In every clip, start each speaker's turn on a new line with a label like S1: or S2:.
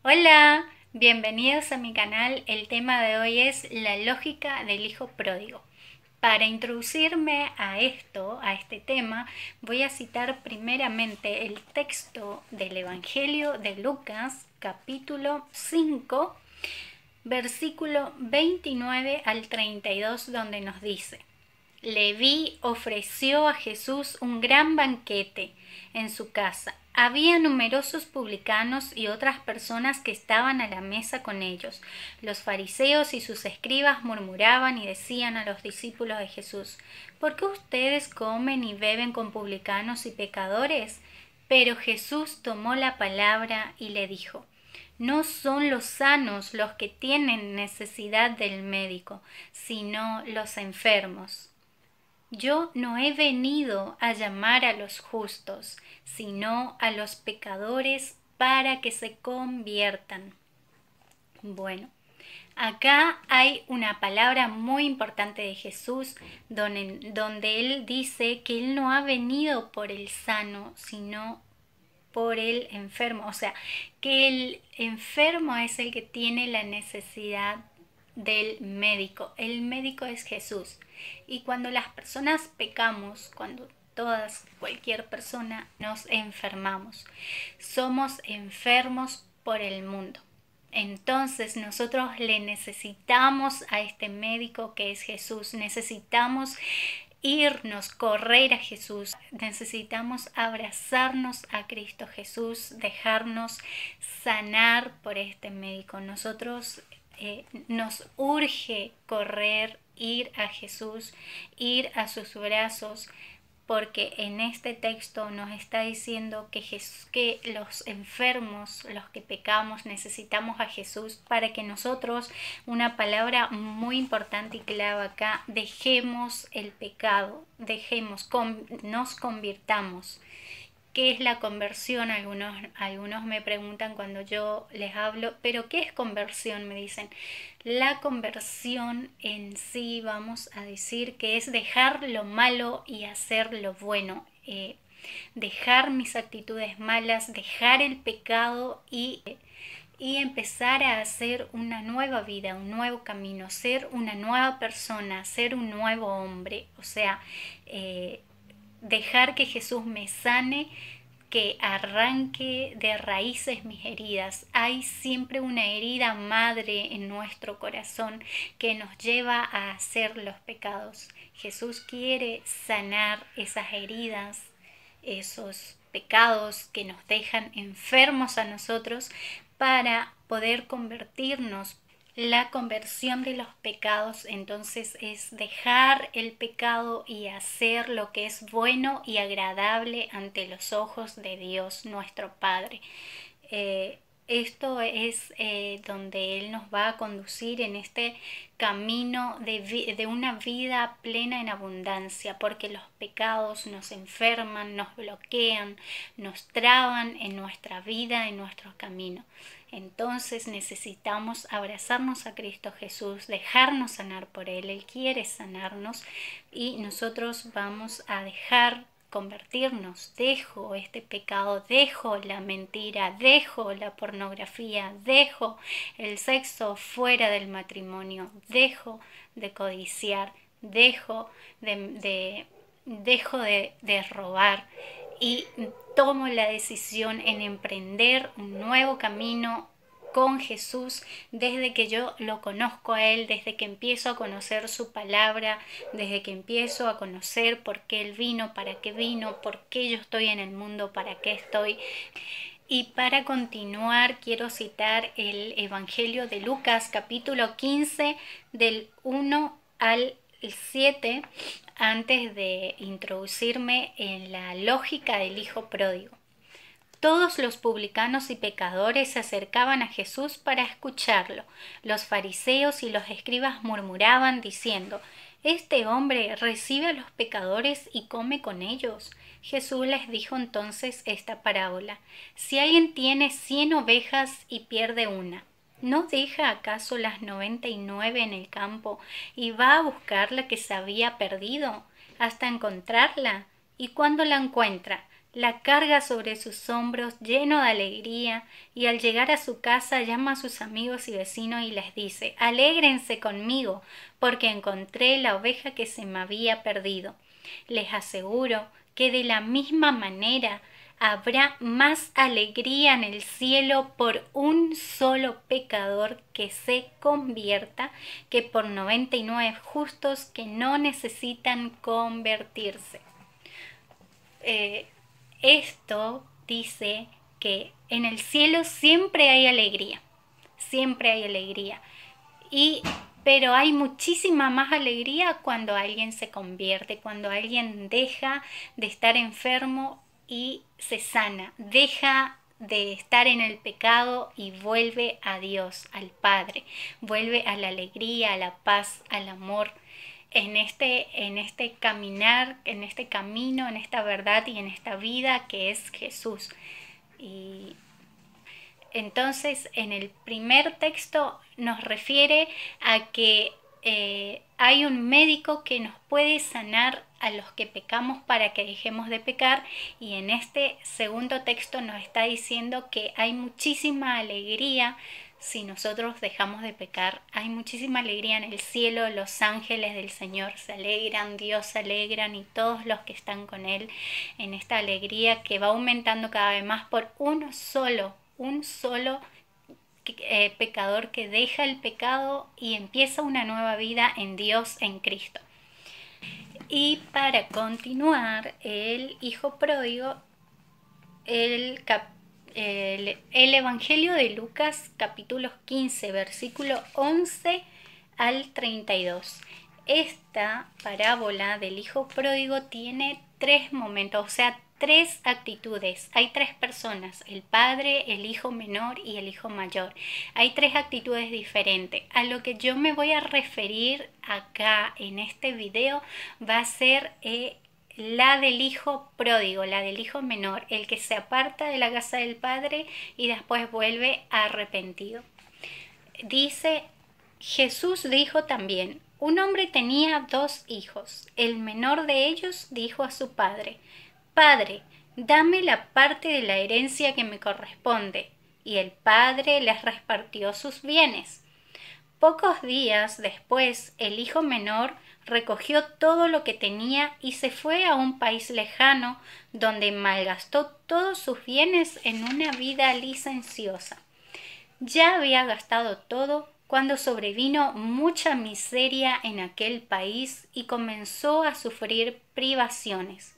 S1: Hola, bienvenidos a mi canal. El tema de hoy es la lógica del hijo pródigo. Para introducirme a este tema, voy a citar primeramente el texto del Evangelio de Lucas, capítulo 5, versículo 29 al 32, donde nos dice: Leví ofreció a Jesús un gran banquete en su casa. Había numerosos publicanos y otras personas que estaban a la mesa con ellos. Los fariseos y sus escribas murmuraban y decían a los discípulos de Jesús: ¿Por qué ustedes comen y beben con publicanos y pecadores? Pero Jesús tomó la palabra y le dijo: No son los sanos los que tienen necesidad del médico, sino los enfermos. Yo no he venido a llamar a los justos, sino a los pecadores para que se conviertan. Bueno, acá hay una palabra muy importante de Jesús donde Él dice que Él no ha venido por el sano, sino por el enfermo. O sea, que el enfermo es el que tiene la necesidad del médico. El médico es Jesús. Y cuando las personas pecamos, cuando cualquier persona nos enfermamos, somos enfermos por el mundo. Entonces nosotros le necesitamos a este médico que es Jesús. Necesitamos irnos, correr a Jesús. Necesitamos abrazarnos a Cristo Jesús, dejarnos sanar por este médico. Nosotros nos urge correr, ir a Jesús, ir a sus brazos, porque en este texto nos está diciendo que los enfermos, los que pecamos, necesitamos a Jesús para que nosotros, una palabra muy importante y clave acá, dejemos el pecado, nos convirtamos. ¿Qué es la conversión? Algunos me preguntan cuando yo les hablo, ¿pero qué es conversión? Me dicen. La conversión en sí, vamos a decir que es dejar lo malo y hacer lo bueno. Dejar mis actitudes malas, dejar el pecado y empezar a hacer una nueva vida, un nuevo camino, ser una nueva persona, ser un nuevo hombre. O sea, dejar que Jesús me sane, que arranque de raíces mis heridas. Hay siempre una herida madre en nuestro corazón que nos lleva a hacer los pecados. Jesús quiere sanar esas heridas, esos pecados que nos dejan enfermos a nosotros, para poder convertirnos. La conversión de los pecados entonces es dejar el pecado y hacer lo que es bueno y agradable ante los ojos de Dios nuestro Padre. Esto es donde Él nos va a conducir en este camino de una vida plena en abundancia, porque los pecados nos enferman, nos bloquean, nos traban en nuestra vida, en nuestro camino. Entonces necesitamos abrazarnos a Cristo Jesús, dejarnos sanar por Él. Él quiere sanarnos y nosotros vamos a dejar convertirnos. Dejo este pecado, dejo la mentira, dejo la pornografía, dejo el sexo fuera del matrimonio, dejo de codiciar, dejo de robar, y tomo la decisión en emprender un nuevo camino con Jesús, desde que yo lo conozco a Él, desde que empiezo a conocer su palabra, desde que empiezo a conocer por qué Él vino, para qué vino, por qué yo estoy en el mundo, para qué estoy. Y para continuar quiero citar el Evangelio de Lucas, capítulo 15, del 1 al 7, antes de introducirme en la lógica del hijo pródigo. Todos los publicanos y pecadores se acercaban a Jesús para escucharlo. Los fariseos y los escribas murmuraban diciendo: Este hombre recibe a los pecadores y come con ellos. Jesús les dijo entonces esta parábola: Si alguien tiene 100 ovejas y pierde una, ¿no deja acaso las 99 en el campo y va a buscar la que se había perdido hasta encontrarla? Y cuando la encuentra, La carga sobre sus hombros lleno de alegría, y al llegar a su casa llama a sus amigos y vecinos y les dice: «Alégrense conmigo, porque encontré la oveja que se me había perdido». Les aseguro que de la misma manera habrá más alegría en el cielo por un solo pecador que se convierta que por 99 justos que no necesitan convertirse. Esto dice que en el cielo siempre hay alegría, siempre hay alegría. Pero hay muchísima más alegría cuando alguien se convierte, cuando alguien deja de estar enfermo y se sana, deja de estar en el pecado y vuelve a Dios, al Padre, vuelve a la alegría, a la paz, al amor. En este caminar, en este camino, en esta verdad y en esta vida que es Jesús. Y entonces, en el primer texto nos refiere a que hay un médico que nos puede sanar a los que pecamos para que dejemos de pecar, y en este segundo texto nos está diciendo que hay muchísima alegría si nosotros dejamos de pecar. Hay muchísima alegría en el cielo, los ángeles del Señor se alegran, Dios se alegran y todos los que están con Él en esta alegría que va aumentando cada vez más por un solo pecador que deja el pecado y empieza una nueva vida en Dios, en Cristo. Y para continuar, el hijo pródigo, el Evangelio de Lucas, capítulo 15, versículo 11 al 32. Esta parábola del hijo pródigo tiene 3 momentos, o sea, 3 actitudes. Hay 3 personas: el padre, el hijo menor y el hijo mayor. Hay 3 actitudes diferentes. A lo que yo me voy a referir acá en este video va a ser la del hijo pródigo, la del hijo menor, el que se aparta de la casa del padre y después vuelve arrepentido. Dice: Jesús dijo también: un hombre tenía 2 hijos. El menor de ellos dijo a su padre: «Padre, dame la parte de la herencia que me corresponde». Y el padre les repartió sus bienes. Pocos días después, el hijo menor recogió todo lo que tenía y se fue a un país lejano, donde malgastó todos sus bienes en una vida licenciosa. Ya había gastado todo cuando sobrevino mucha miseria en aquel país y comenzó a sufrir privaciones.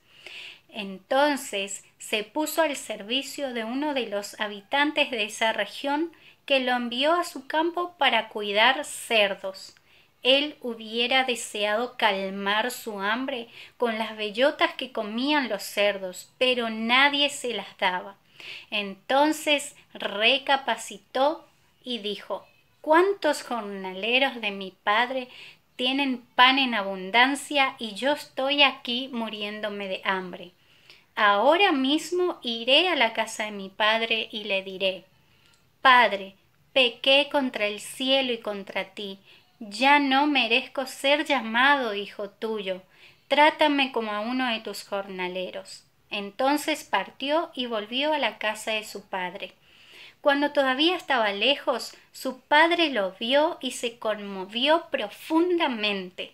S1: Entonces se puso al servicio de uno de los habitantes de esa región, que lo envió a su campo para cuidar cerdos. Él hubiera deseado calmar su hambre con las bellotas que comían los cerdos, pero nadie se las daba. Entonces recapacitó y dijo: «¿Cuántos jornaleros de mi padre tienen pan en abundancia y yo estoy aquí muriéndome de hambre? Ahora mismo iré a la casa de mi padre y le diré: Padre, pequé contra el cielo y contra ti. Ya no merezco ser llamado hijo tuyo. Trátame como a uno de tus jornaleros». Entonces partió y volvió a la casa de su padre. Cuando todavía estaba lejos, su padre lo vio y se conmovió profundamente.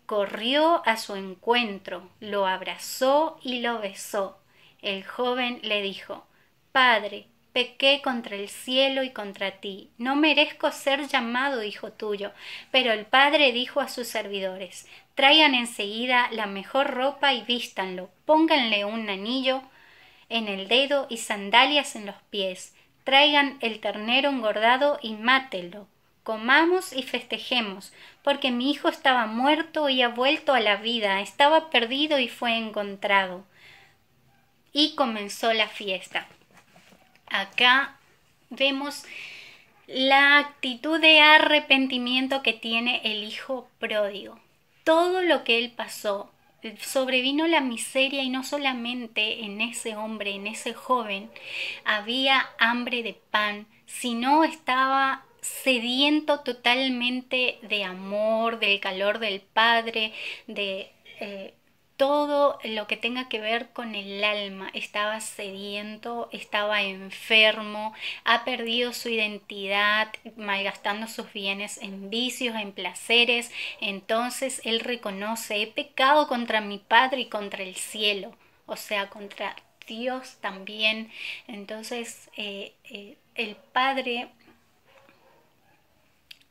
S1: Corrió a su encuentro, lo abrazó y lo besó. El joven le dijo: «Padre, pequé contra el cielo y contra ti. No merezco ser llamado hijo tuyo». Pero el padre dijo a sus servidores: «Traigan enseguida la mejor ropa y vístanlo. Pónganle un anillo en el dedo y sandalias en los pies. Traigan el ternero engordado y mátenlo. Comamos y festejemos, porque mi hijo estaba muerto y ha vuelto a la vida, estaba perdido y fue encontrado». Y comenzó la fiesta. Acá vemos la actitud de arrepentimiento que tiene el hijo pródigo. Todo lo que él pasó, sobrevino la miseria, y no solamente en ese hombre, en ese joven, había hambre de pan, sino estaba sediento totalmente de amor, del calor del Padre, todo lo que tenga que ver con el alma. Estaba sediento, estaba enfermo, ha perdido su identidad, malgastando sus bienes en vicios, en placeres. Entonces él reconoce: he pecado contra mi Padre y contra el cielo, o sea, contra Dios también. Entonces el Padre,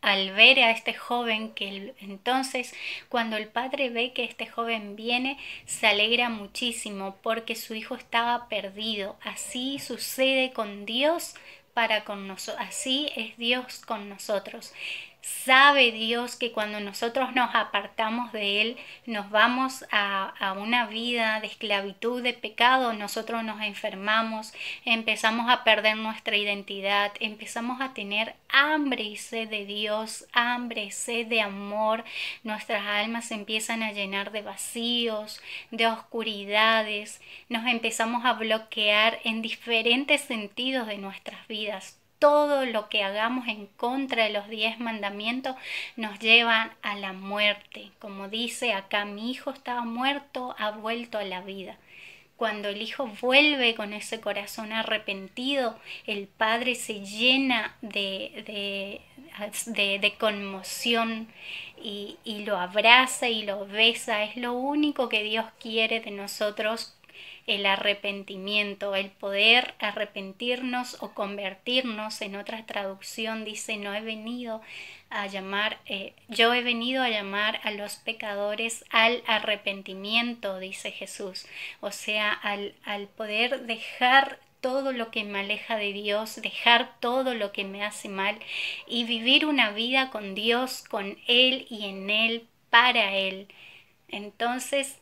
S1: al ver a este joven, entonces cuando el padre ve que este joven viene, se alegra muchísimo porque su hijo estaba perdido. Así sucede con Dios para con nosotros, así es Dios con nosotros. Sabe Dios que cuando nosotros nos apartamos de Él, nos vamos a una vida de esclavitud, de pecado. Nosotros nos enfermamos, empezamos a perder nuestra identidad, empezamos a tener hambre y sed de Dios, hambre y sed de amor. Nuestras almas se empiezan a llenar de vacíos, de oscuridades. Nos empezamos a bloquear en diferentes sentidos de nuestras vidas. Todo lo que hagamos en contra de los 10 mandamientos nos llevan a la muerte. Como dice acá: mi hijo estaba muerto, ha vuelto a la vida. Cuando el hijo vuelve con ese corazón arrepentido, el padre se llena de conmoción y lo abraza y lo besa. Es lo único que Dios quiere de nosotros: el arrepentimiento, el poder arrepentirnos o convertirnos. En otra traducción dice: no he venido a llamar, yo he venido a llamar a los pecadores al arrepentimiento, dice Jesús. O sea, al poder dejar todo lo que me aleja de Dios, dejar todo lo que me hace mal y vivir una vida con Dios, con Él y en Él, para Él. Entonces,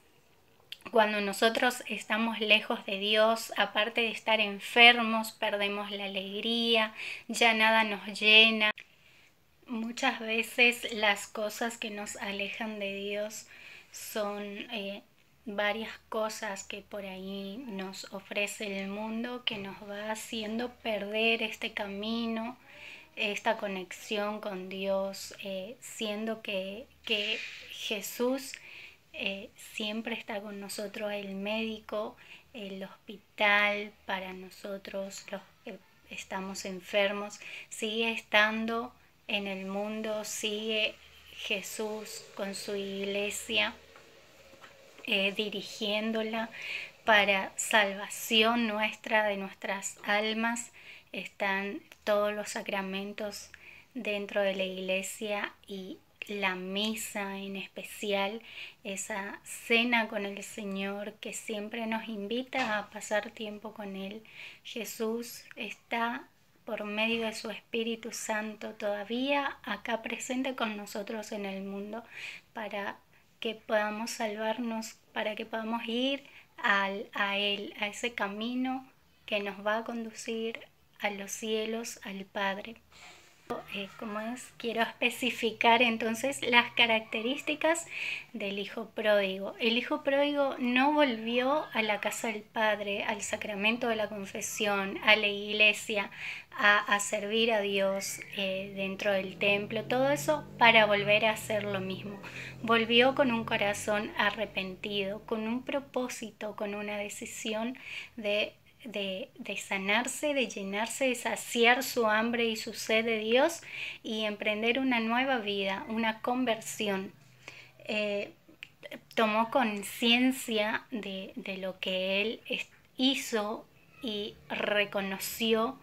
S1: cuando nosotros estamos lejos de Dios, aparte de estar enfermos, perdemos la alegría, ya nada nos llena. Muchas veces las cosas que nos alejan de Dios son varias cosas que por ahí nos ofrece el mundo, que nos va haciendo perder este camino, esta conexión con Dios, siendo que Jesús siempre está con nosotros, el médico, el hospital para nosotros los que estamos enfermos, sigue estando en el mundo, sigue Jesús con su iglesia, dirigiéndola para salvación nuestra, de nuestras almas. Están todos los sacramentos dentro de la iglesia, y la misa en especial, esa cena con el Señor que siempre nos invita a pasar tiempo con Él. Jesús está por medio de su Espíritu Santo todavía acá presente con nosotros en el mundo, para que podamos salvarnos, para que podamos ir a Él, a ese camino que nos va a conducir a los cielos, al Padre. Quiero especificar entonces las características del hijo pródigo. El hijo pródigo no volvió a la casa del Padre, al sacramento de la confesión, a la iglesia, a servir a Dios dentro del templo, todo eso para volver a hacer lo mismo. Volvió con un corazón arrepentido, con un propósito, con una decisión de sanarse, de llenarse, de saciar su hambre y su sed de Dios y emprender una nueva vida, una conversión. Tomó conciencia de lo que él hizo y reconoció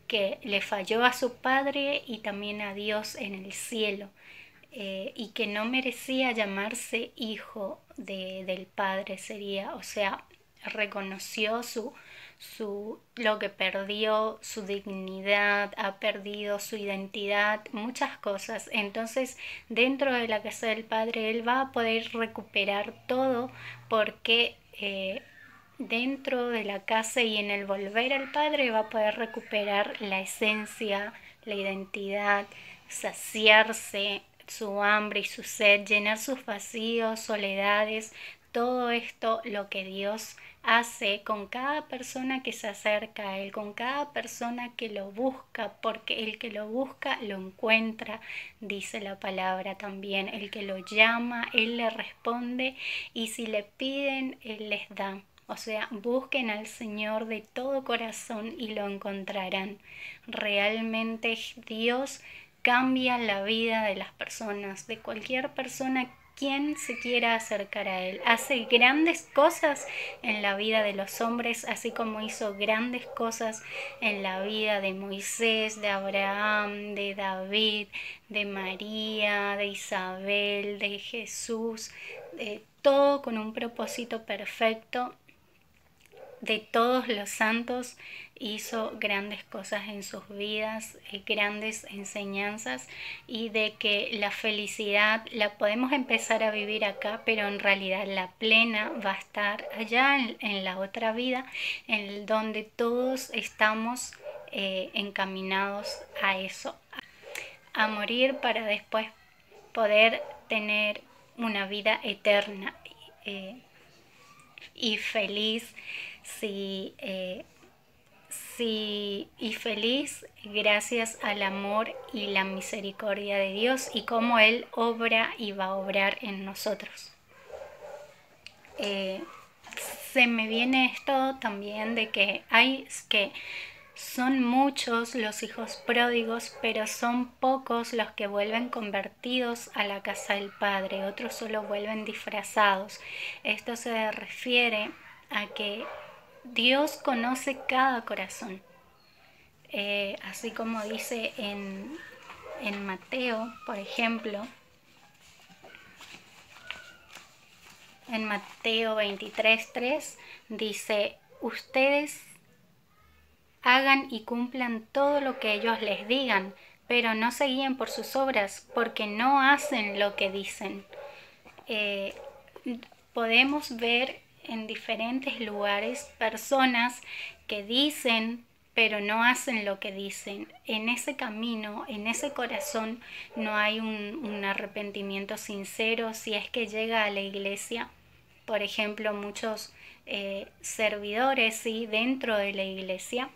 S1: que le falló a su padre y también a Dios en el cielo, y que no merecía llamarse hijo del Padre, sería, o sea, reconoció lo que perdió, su dignidad, ha perdido su identidad, muchas cosas. Entonces, dentro de la casa del Padre, él va a poder recuperar todo, porque dentro de la casa y en el volver al Padre va a poder recuperar la esencia, la identidad, saciarse su hambre y su sed, llenar sus vacíos, soledades, todo esto lo que Dios hace con cada persona que se acerca a Él, con cada persona que lo busca, porque el que lo busca lo encuentra, dice la palabra también. El que lo llama, Él le responde, y si le piden, Él les da. O sea, busquen al Señor de todo corazón y lo encontrarán. Realmente Dios cambia la vida de las personas, de cualquier persona quien se quiera acercar a Él. Hace grandes cosas en la vida de los hombres, así como hizo grandes cosas en la vida de Moisés, de Abraham, de David, de María, de Isabel, de Jesús, todo con un propósito perfecto. De todos los santos hizo grandes cosas en sus vidas, grandes enseñanzas, y de que la felicidad la podemos empezar a vivir acá, pero en realidad la plena va a estar allá en la otra vida, en donde todos estamos encaminados a eso, a morir para después poder tener una vida eterna y feliz. Y feliz gracias al amor y la misericordia de Dios y cómo Él obra y va a obrar en nosotros. Se me viene esto también de que son muchos los hijos pródigos, pero son pocos los que vuelven convertidos a la casa del Padre. Otros solo vuelven disfrazados. Esto se refiere a que Dios conoce cada corazón, así como dice en Mateo, por ejemplo, en Mateo 23:3 dice: ustedes hagan y cumplan todo lo que ellos les digan, pero no se guíen por sus obras, porque no hacen lo que dicen. Podemos ver en diferentes lugares personas que dicen pero no hacen lo que dicen. En ese camino, en ese corazón, no hay un arrepentimiento sincero. Si es que llega a la iglesia, por ejemplo, muchos servidores, ¿sí?, dentro de la iglesia,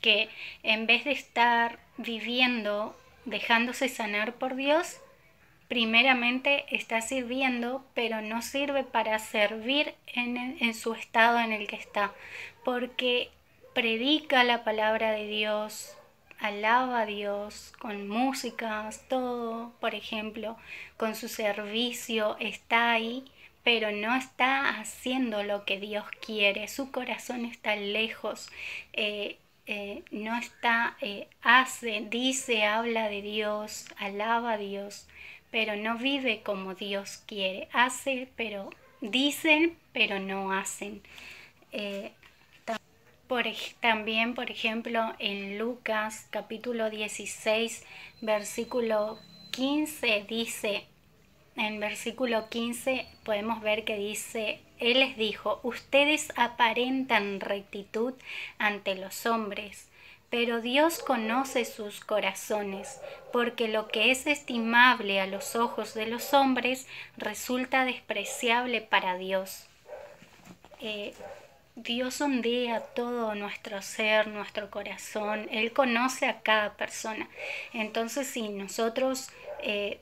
S1: que en vez de estar viviendo, dejándose sanar por Dios, primeramente está sirviendo, pero no sirve para servir en su estado en el que está, porque predica la palabra de Dios, alaba a Dios con músicas, todo, por ejemplo, con su servicio está ahí, pero no está haciendo lo que Dios quiere. Su corazón está lejos, no está, dice, habla de Dios, alaba a Dios, pero no vive como Dios quiere. Dicen, pero no hacen. También, por ejemplo, en Lucas capítulo 16, versículo 15 dice, en versículo 15 podemos ver que dice: Él les dijo, ustedes aparentan rectitud ante los hombres, pero Dios conoce sus corazones, porque lo que es estimable a los ojos de los hombres resulta despreciable para Dios. Dios sondea todo nuestro ser, nuestro corazón. Él conoce a cada persona. Entonces, si nosotros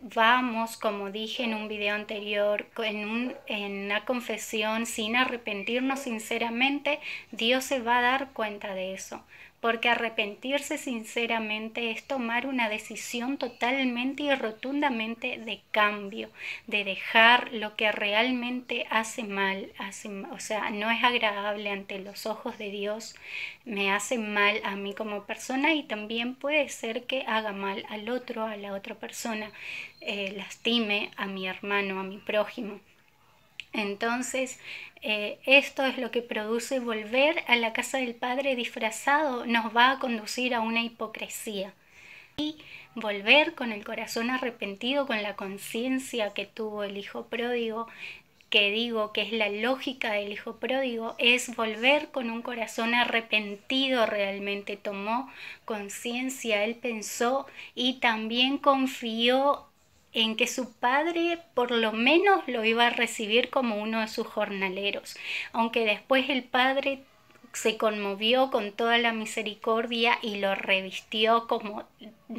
S1: vamos, como dije en un video anterior, en una confesión sin arrepentirnos sinceramente, Dios se va a dar cuenta de eso. Porque arrepentirse sinceramente es tomar una decisión totalmente y rotundamente de cambio, de dejar lo que realmente hace mal, o sea, no es agradable ante los ojos de Dios, me hace mal a mí como persona, y también puede ser que haga mal al otro, a la otra persona, lastime a mi hermano, a mi prójimo. Entonces, esto es lo que produce volver a la casa del Padre disfrazado, nos va a conducir a una hipocresía. Y volver con el corazón arrepentido, con la conciencia que tuvo el hijo pródigo, que digo que es la lógica del hijo pródigo, es volver con un corazón arrepentido realmente. Tomó conciencia, él pensó y también confió en que su padre por lo menos lo iba a recibir como uno de sus jornaleros, aunque después el padre se conmovió con toda la misericordia y lo revistió como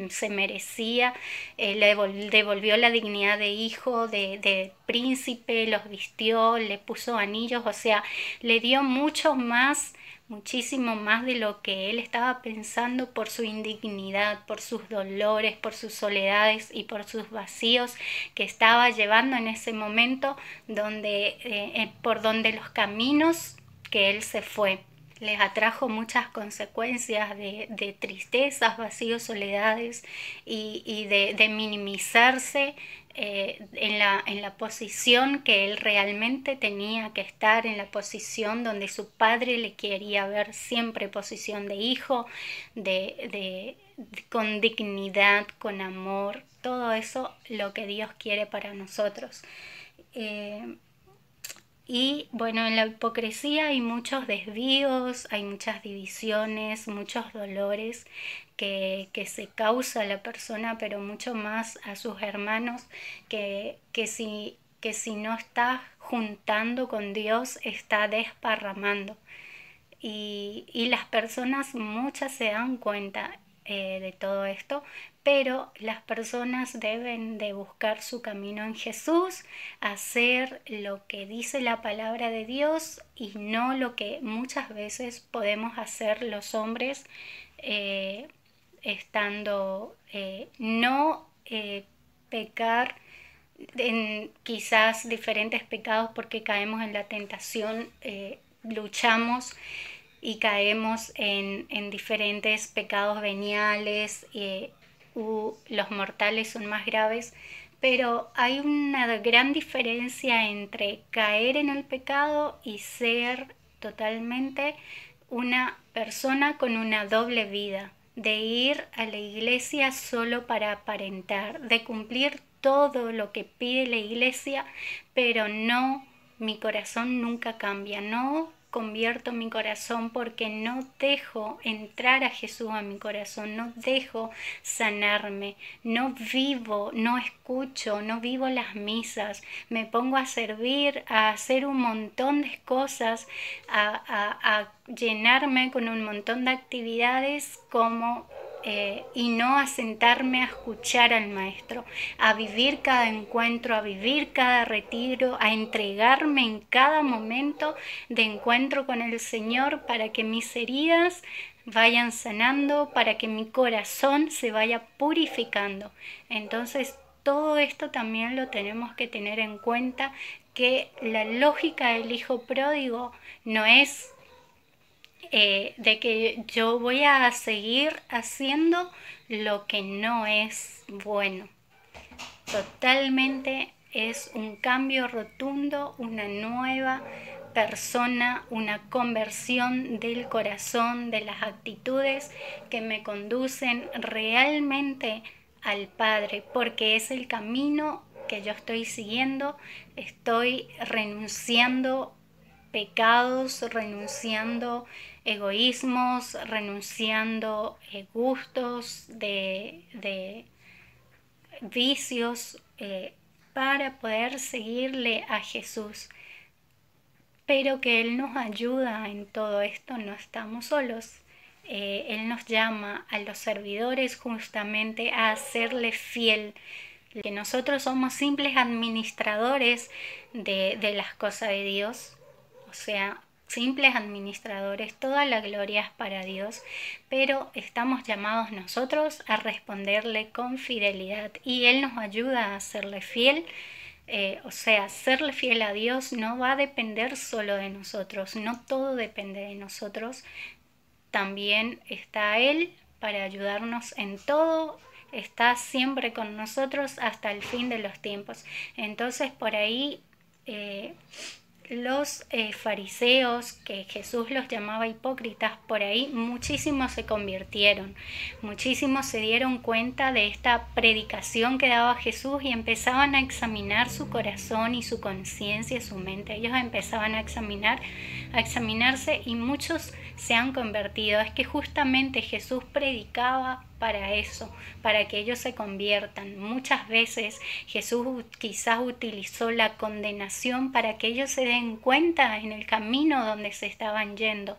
S1: se merecía, le devolvió la dignidad de hijo, de príncipe, los vistió, le puso anillos, o sea, le dio mucho más, muchísimo más de lo que él estaba pensando por su indignidad, por sus dolores, por sus soledades y por sus vacíos que estaba llevando en ese momento por donde los caminos que él se fue les atrajo muchas consecuencias de tristezas, vacíos, soledades y de minimizarse en la posición que él realmente tenía que estar, en la posición donde su padre le quería ver siempre, posición de hijo, con dignidad, con amor, todo eso lo que Dios quiere para nosotros. Y bueno, en la hipocresía hay muchos desvíos, hay muchas divisiones, muchos dolores que se causa a la persona, pero mucho más a sus hermanos, que si no está juntando con Dios, está desparramando. Y las personas, muchas se dan cuenta de todo esto, pero las personas deben de buscar su camino en Jesús, hacer lo que dice la palabra de Dios y no lo que muchas veces podemos hacer los hombres no pecar en quizás diferentes pecados porque caemos en la tentación, luchamos y caemos en diferentes pecados veniales, los mortales son más graves, pero hay una gran diferencia entre caer en el pecado y ser totalmente una persona con una doble vida, de ir a la iglesia solo para aparentar, de cumplir todo lo que pide la iglesia, pero no, mi corazón nunca cambia, no convierto mi corazón porque no dejo entrar a Jesús a mi corazón, no dejo sanarme, no vivo, no escucho, no vivo las misas, me pongo a servir, a hacer un montón de cosas, a llenarme con un montón de actividades y no a sentarme a escuchar al maestro, a vivir cada encuentro, a vivir cada retiro, a entregarme en cada momento de encuentro con el Señor para que mis heridas vayan sanando, para que mi corazón se vaya purificando. Entonces todo esto también lo tenemos que tener en cuenta, que la lógica del hijo pródigo no es de que yo voy a seguir haciendo lo que no es bueno. Totalmente es un cambio rotundo, una nueva persona, una conversión del corazón, de las actitudes que me conducen realmente al Padre, porque es el camino que yo estoy siguiendo, estoy renunciando pecados, renunciando egoísmos, renunciando gustos de vicios para poder seguirle a Jesús. Pero que Él nos ayuda en todo esto, no estamos solos. Él nos llama a los servidores justamente a hacerle fiel, que nosotros somos simples administradores de las cosas de Dios, o sea, simples administradores, toda la gloria es para Dios, pero estamos llamados nosotros a responderle con fidelidad y Él nos ayuda a serle fiel. O sea, serle fiel a Dios no va a depender solo de nosotros, no todo depende de nosotros, también está Él para ayudarnos en todo, está siempre con nosotros hasta el fin de los tiempos. Entonces por ahí los fariseos, que Jesús los llamaba hipócritas, por ahí muchísimos se convirtieron, muchísimos se dieron cuenta de esta predicación que daba Jesús y empezaban a examinar su corazón y su conciencia, su mente. Ellos empezaban a examinarse y muchos se han convertido. Es que justamente Jesús predicaba para eso, para que ellos se conviertan. Muchas veces Jesús quizás utilizó la condenación para que ellos se den cuenta en el camino donde se estaban yendo.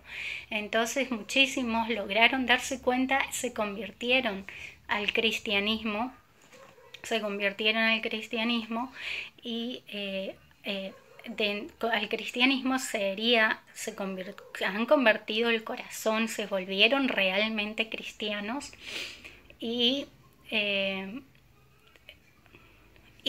S1: Entonces muchísimos lograron darse cuenta, se convirtieron al cristianismo, y al cristianismo han convertido el corazón, se volvieron realmente cristianos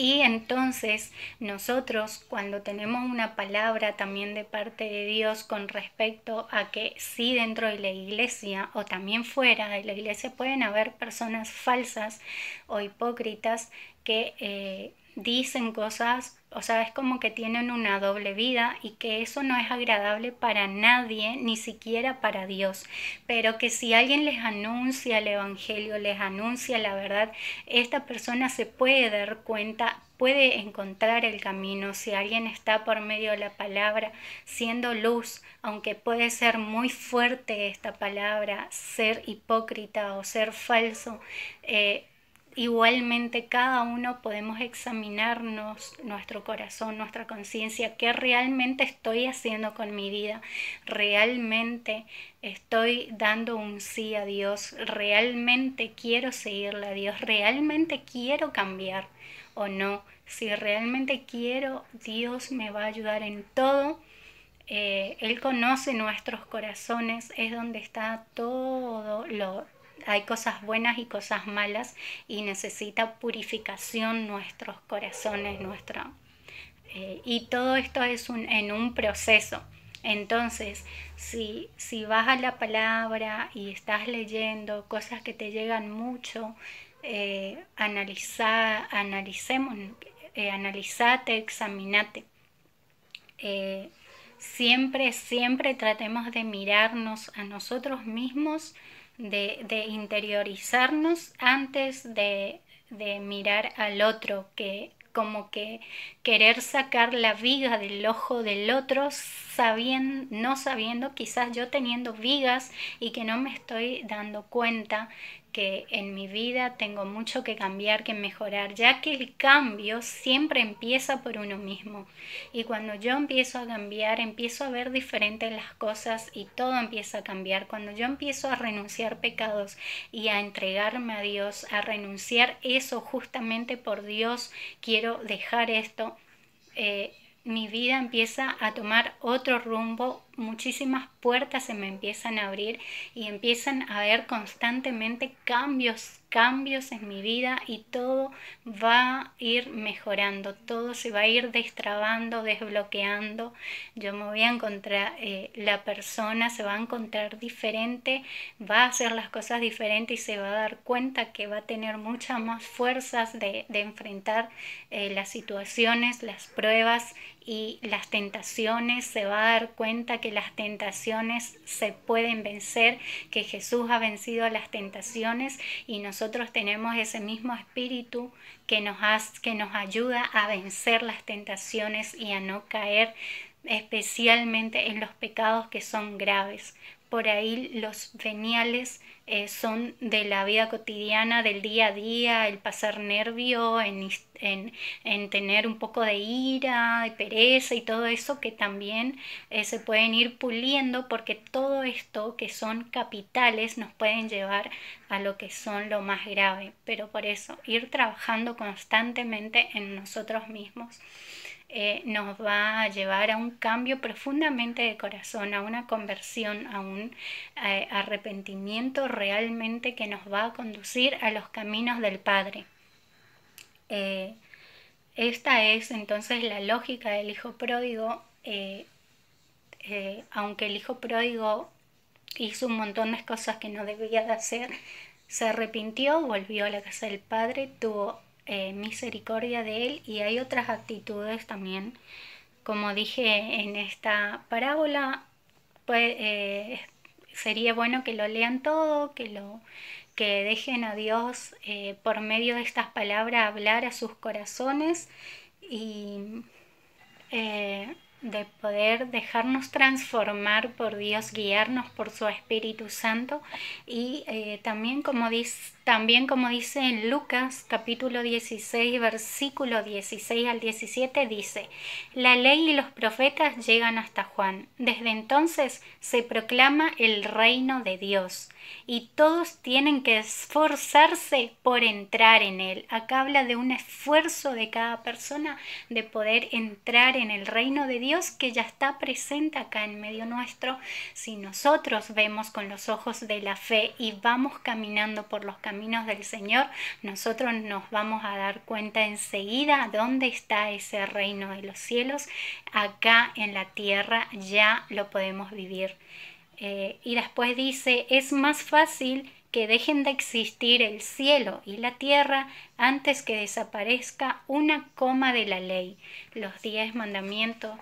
S1: y entonces nosotros, cuando tenemos una palabra también de parte de Dios con respecto a que sí, dentro de la iglesia o también fuera de la iglesia pueden haber personas falsas o hipócritas que dicen cosas, o sea, es como que tienen una doble vida y que eso no es agradable para nadie, ni siquiera para Dios. Pero que si alguien les anuncia el evangelio, les anuncia la verdad, esta persona se puede dar cuenta, puede encontrar el camino. Si alguien está por medio de la palabra siendo luz, aunque puede ser muy fuerte esta palabra, ser hipócrita o ser falso, igualmente cada uno podemos examinarnos nuestro corazón, nuestra conciencia, qué realmente estoy haciendo con mi vida, realmente estoy dando un sí a Dios, realmente quiero seguirle a Dios, realmente quiero cambiar o no. Si realmente quiero, Dios me va a ayudar en todo. Él conoce nuestros corazones, es donde está todo hay cosas buenas y cosas malas y necesita purificación nuestros corazones, y todo esto es en un proceso. Entonces, si vas a la palabra y estás leyendo cosas que te llegan mucho, analizate, examinate. Siempre tratemos de mirarnos a nosotros mismos, de interiorizarnos antes de mirar al otro, que como que querer sacar la viga del ojo del otro, no sabiendo, quizás yo teniendo vigas y que no me estoy dando cuenta que en mi vida tengo mucho que cambiar, que mejorar, ya que el cambio siempre empieza por uno mismo. Y cuando yo empiezo a cambiar, empiezo a ver diferentes las cosas y todo empieza a cambiar. Cuando yo empiezo a renunciar pecados y a entregarme a Dios, a renunciar eso justamente por Dios, quiero dejar esto, mi vida empieza a tomar otro rumbo, muchísimas puertas se me empiezan a abrir y empiezan a haber constantemente cambios en mi vida y todo va a ir mejorando, todo se va a ir destrabando, desbloqueando. Yo me voy a encontrar, la persona se va a encontrar diferente, va a hacer las cosas diferentes y se va a dar cuenta que va a tener muchas más fuerzas de enfrentar las situaciones, las pruebas y las tentaciones. Se va a dar cuenta que las tentaciones se pueden vencer, que Jesús ha vencido las tentaciones y nosotros tenemos ese mismo espíritu que nos ayuda a vencer las tentaciones y a no caer especialmente en los pecados que son graves. Por ahí los veniales son de la vida cotidiana, del día a día, el pasar nervio, en tener un poco de ira, de pereza y todo eso que también se pueden ir puliendo, porque todo esto que son capitales nos pueden llevar a lo que son lo más grave. Pero por eso ir trabajando constantemente en nosotros mismos nos va a llevar a un cambio profundamente de corazón, a una conversión, a un arrepentimiento realmente que nos va a conducir a los caminos del Padre. Esta es entonces la lógica del hijo pródigo. Aunque el hijo pródigo hizo un montón de cosas que no debía de hacer, se arrepintió, volvió a la casa del Padre, tuvo misericordia de él, y hay otras actitudes también, como dije en esta parábola. Pues sería bueno que lo lean todo, que dejen a Dios por medio de estas palabras hablar a sus corazones y de poder dejarnos transformar por Dios, guiarnos por su Espíritu Santo y también, como También, como dice en Lucas capítulo 16, versículo 16 al 17, dice: la ley y los profetas llegan hasta Juan. Desde entonces se proclama el reino de Dios y todos tienen que esforzarse por entrar en él. Acá habla de un esfuerzo de cada persona de poder entrar en el reino de Dios que ya está presente acá en medio nuestro. Si nosotros vemos con los ojos de la fe y vamos caminando por los caminos del Señor, nosotros nos vamos a dar cuenta enseguida dónde está ese reino de los cielos. Acá en la tierra ya lo podemos vivir. Y después dice: es más fácil que dejen de existir el cielo y la tierra antes que desaparezca una coma de la ley. Los 10 mandamientos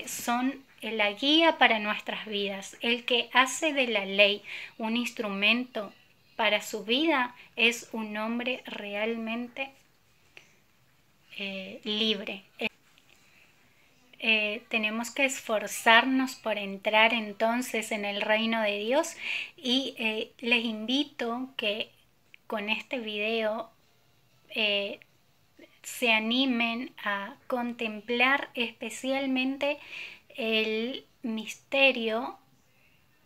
S1: son la guía para nuestras vidas. El que hace de la ley un instrumento para su vida es un hombre realmente libre. Tenemos que esforzarnos por entrar entonces en el reino de Dios y les invito que con este video se animen a contemplar especialmente el misterio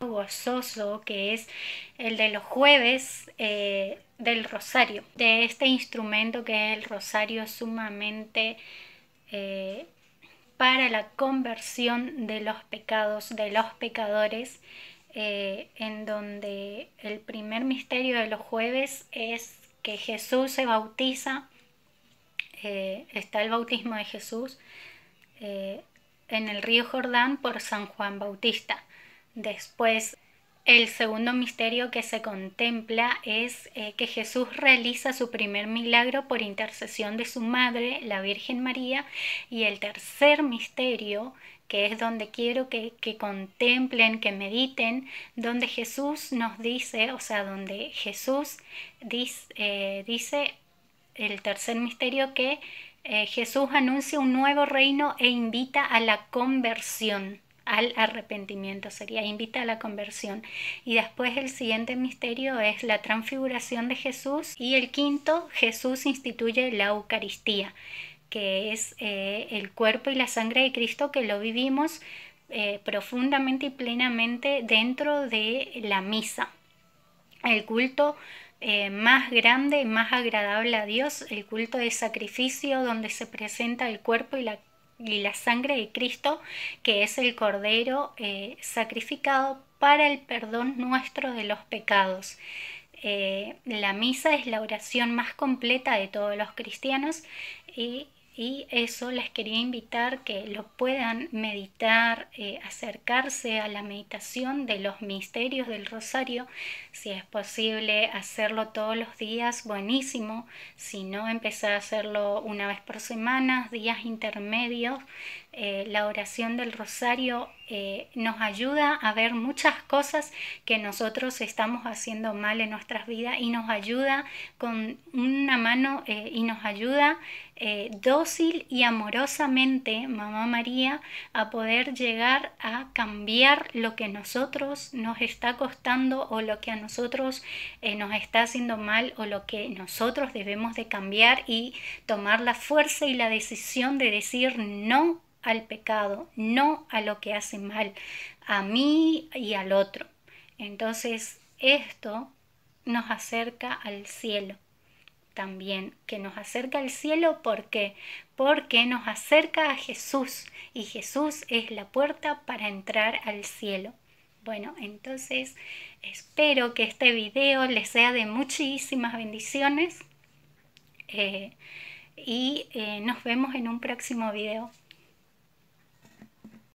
S1: gozoso que es el de los jueves del rosario, de este instrumento que es el rosario, sumamente para la conversión de los pecados, de los pecadores, en donde el primer misterio de los jueves es que Jesús se bautiza. Está el bautismo de Jesús en el río Jordán por San Juan Bautista. Después, el segundo misterio que se contempla es que Jesús realiza su primer milagro por intercesión de su madre, la Virgen María. Y el tercer misterio, que es donde quiero que contemplen, que mediten, donde Jesús nos dice, o sea, donde Jesús dice el tercer misterio que Jesús anuncia un nuevo reino e invita a la conversión, al arrepentimiento, sería invita a la conversión. Y después el siguiente misterio es la transfiguración de Jesús. Y el quinto, Jesús instituye la Eucaristía, que es el cuerpo y la sangre de Cristo, que lo vivimos profundamente y plenamente dentro de la misa. El culto más grande, más agradable a Dios, el culto de sacrificio, donde se presenta el cuerpo y la sangre de Cristo, que es el Cordero sacrificado para el perdón nuestro de los pecados. La misa es la oración más completa de todos los cristianos y eso les quería invitar que lo puedan meditar, acercarse a la meditación de los misterios del rosario. Si es posible hacerlo todos los días, buenísimo. Si no, empezar a hacerlo una vez por semana, días intermedios. La oración del rosario nos ayuda a ver muchas cosas que nosotros estamos haciendo mal en nuestras vidas y nos ayuda con una mano y nos ayuda dócil y amorosamente, Mamá María, a poder llegar a cambiar lo que a nosotros nos está costando o lo que a nosotros nos está haciendo mal o lo que nosotros debemos de cambiar y tomar la fuerza y la decisión de decir no al pecado, no a lo que hace mal, a mí y al otro. Entonces esto nos acerca al cielo también, que nos acerca al cielo. ¿Por qué? Porque nos acerca a Jesús y Jesús es la puerta para entrar al cielo. Bueno, entonces espero que este video les sea de muchísimas bendiciones y nos vemos en un próximo video.